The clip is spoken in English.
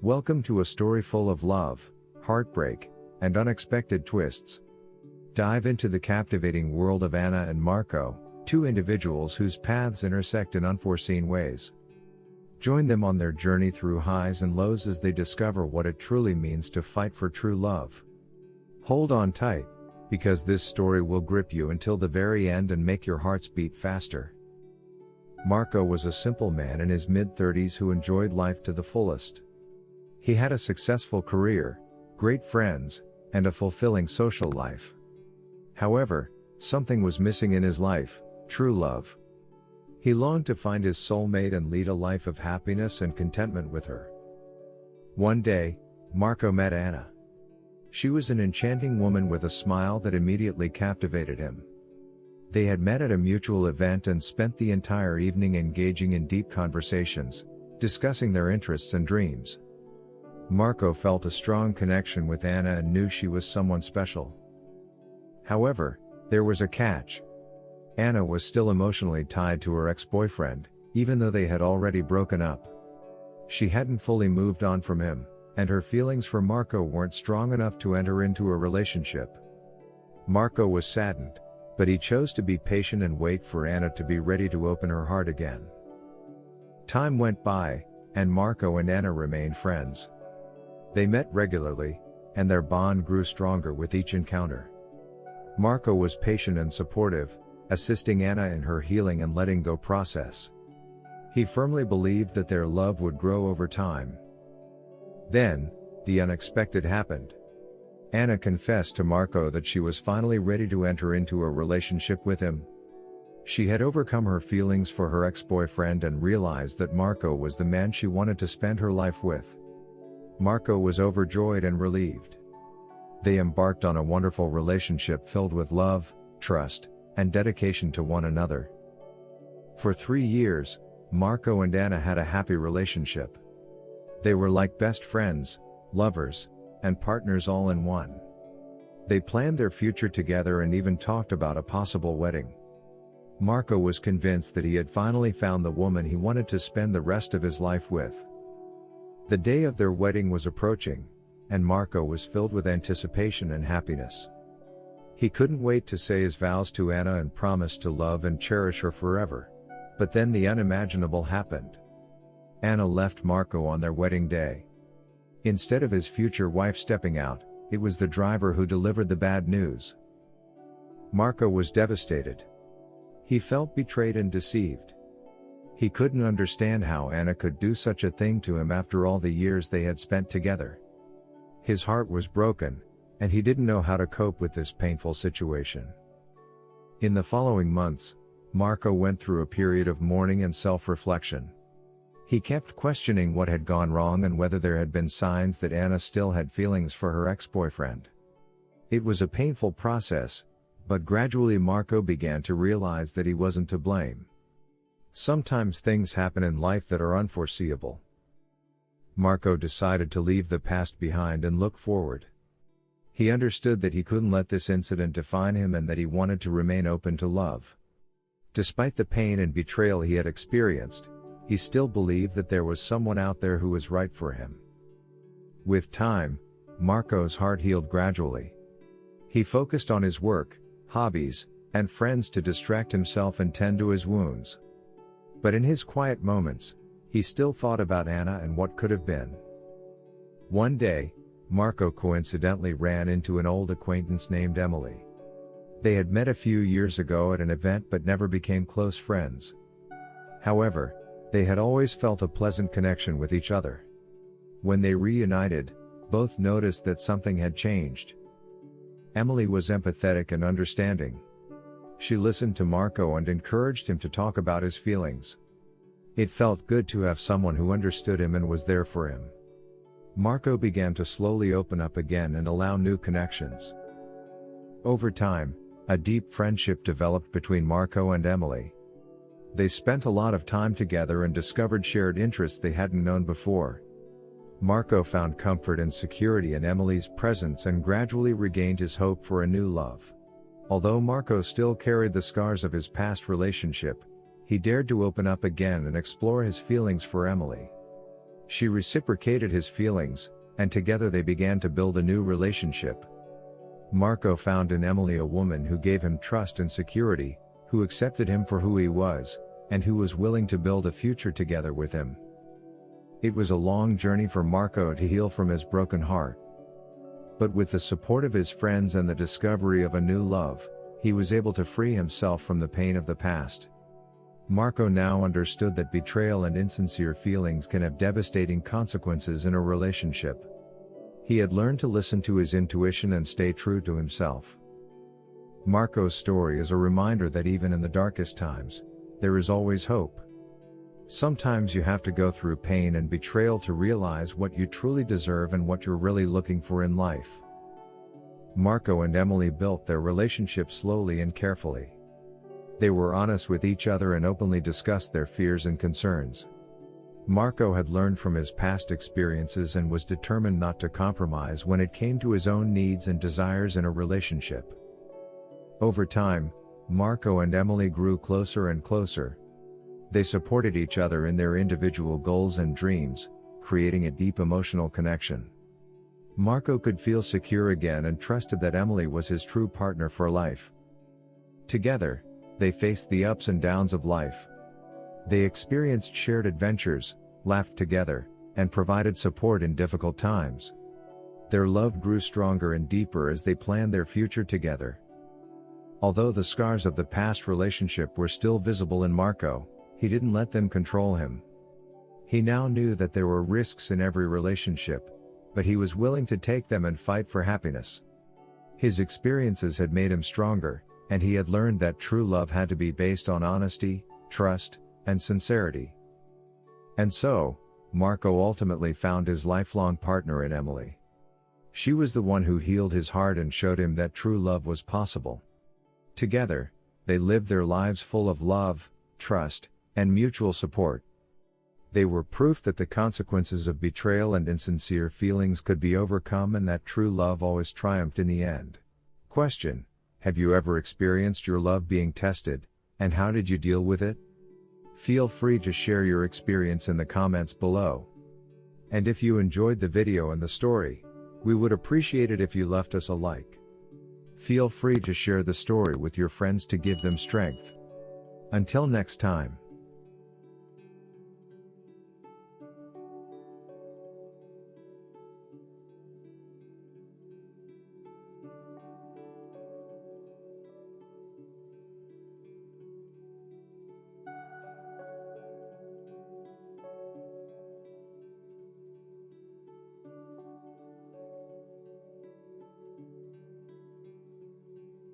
Welcome to a story full of love, heartbreak, and unexpected twists. Dive into the captivating world of Anna and Marco, two individuals whose paths intersect in unforeseen ways. Join them on their journey through highs and lows as they discover what it truly means to fight for true love. Hold on tight, because this story will grip you until the very end and make your hearts beat faster. Marco was a simple man in his mid-30s who enjoyed life to the fullest. He had a successful career, great friends, and a fulfilling social life. However, something was missing in his life: true love. He longed to find his soulmate and lead a life of happiness and contentment with her. One day, Marco met Anna. She was an enchanting woman with a smile that immediately captivated him. They had met at a mutual event and spent the entire evening engaging in deep conversations, discussing their interests and dreams. Marco felt a strong connection with Anna and knew she was someone special. However, there was a catch. Anna was still emotionally tied to her ex-boyfriend, even though they had already broken up. She hadn't fully moved on from him, and her feelings for Marco weren't strong enough to enter into a relationship. Marco was saddened, but he chose to be patient and wait for Anna to be ready to open her heart again. Time went by, and Marco and Anna remained friends. They met regularly, and their bond grew stronger with each encounter. Marco was patient and supportive, assisting Anna in her healing and letting go process. He firmly believed that their love would grow over time. Then, the unexpected happened. Anna confessed to Marco that she was finally ready to enter into a relationship with him. She had overcome her feelings for her ex-boyfriend and realized that Marco was the man she wanted to spend her life with. Marco was overjoyed and relieved. They embarked on a wonderful relationship filled with love, trust, and dedication to one another. For 3 years, Marco and Anna had a happy relationship. They were like best friends, lovers, and partners all in one. They planned their future together and even talked about a possible wedding. Marco was convinced that he had finally found the woman he wanted to spend the rest of his life with. The day of their wedding was approaching, and Marco was filled with anticipation and happiness. He couldn't wait to say his vows to Anna and promise to love and cherish her forever. But then the unimaginable happened. Anna left Marco on their wedding day. Instead of his future wife stepping out, it was the driver who delivered the bad news. Marco was devastated. He felt betrayed and deceived. He couldn't understand how Anna could do such a thing to him after all the years they had spent together. His heart was broken, and he didn't know how to cope with this painful situation. In the following months, Marco went through a period of mourning and self-reflection. He kept questioning what had gone wrong and whether there had been signs that Anna still had feelings for her ex-boyfriend. It was a painful process, but gradually Marco began to realize that he wasn't to blame. Sometimes things happen in life that are unforeseeable. Marco decided to leave the past behind and look forward. He understood that he couldn't let this incident define him and that he wanted to remain open to love. Despite the pain and betrayal he had experienced, he still believed that there was someone out there who was right for him. With time, Marco's heart healed gradually. He focused on his work, hobbies, and friends to distract himself and tend to his wounds. But in his quiet moments, he still thought about Anna and what could have been. One day, Marco coincidentally ran into an old acquaintance named Emily. They had met a few years ago at an event but never became close friends. However, they had always felt a pleasant connection with each other. When they reunited, both noticed that something had changed. Emily was empathetic and understanding. She listened to Marco and encouraged him to talk about his feelings. It felt good to have someone who understood him and was there for him. Marco began to slowly open up again and allow new connections. Over time, a deep friendship developed between Marco and Emily. They spent a lot of time together and discovered shared interests they hadn't known before. Marco found comfort and security in Emily's presence and gradually regained his hope for a new love. Although Marco still carried the scars of his past relationship, he dared to open up again and explore his feelings for Emily. She reciprocated his feelings, and together they began to build a new relationship. Marco found in Emily a woman who gave him trust and security, who accepted him for who he was, and who was willing to build a future together with him. It was a long journey for Marco to heal from his broken heart. But with the support of his friends and the discovery of a new love, he was able to free himself from the pain of the past. Marco now understood that betrayal and insincere feelings can have devastating consequences in a relationship. He had learned to listen to his intuition and stay true to himself. Marco's story is a reminder that even in the darkest times, there is always hope. Sometimes you have to go through pain and betrayal to realize what you truly deserve and what you're really looking for in life. Marco and Emily built their relationship slowly and carefully. They were honest with each other and openly discussed their fears and concerns. Marco had learned from his past experiences and was determined not to compromise when it came to his own needs and desires in a relationship. Over time, Marco and Emily grew closer and closer. They supported each other in their individual goals and dreams, creating a deep emotional connection. Marco could feel secure again and trusted that Emily was his true partner for life. Together, they faced the ups and downs of life. They experienced shared adventures, laughed together, and provided support in difficult times. Their love grew stronger and deeper as they planned their future together. Although the scars of the past relationship were still visible in Marco, he didn't let them control him. He now knew that there were risks in every relationship, but he was willing to take them and fight for happiness. His experiences had made him stronger, and he had learned that true love had to be based on honesty, trust, and sincerity. And so, Marco ultimately found his lifelong partner in Emily. She was the one who healed his heart and showed him that true love was possible. Together, they lived their lives full of love, trust, and mutual support. They were proof that the consequences of betrayal and insincere feelings could be overcome and that true love always triumphed in the end. Question: have you ever experienced your love being tested, and how did you deal with it? Feel free to share your experience in the comments below. And if you enjoyed the video and the story, we would appreciate it if you left us a like. Feel free to share the story with your friends to give them strength. Until next time.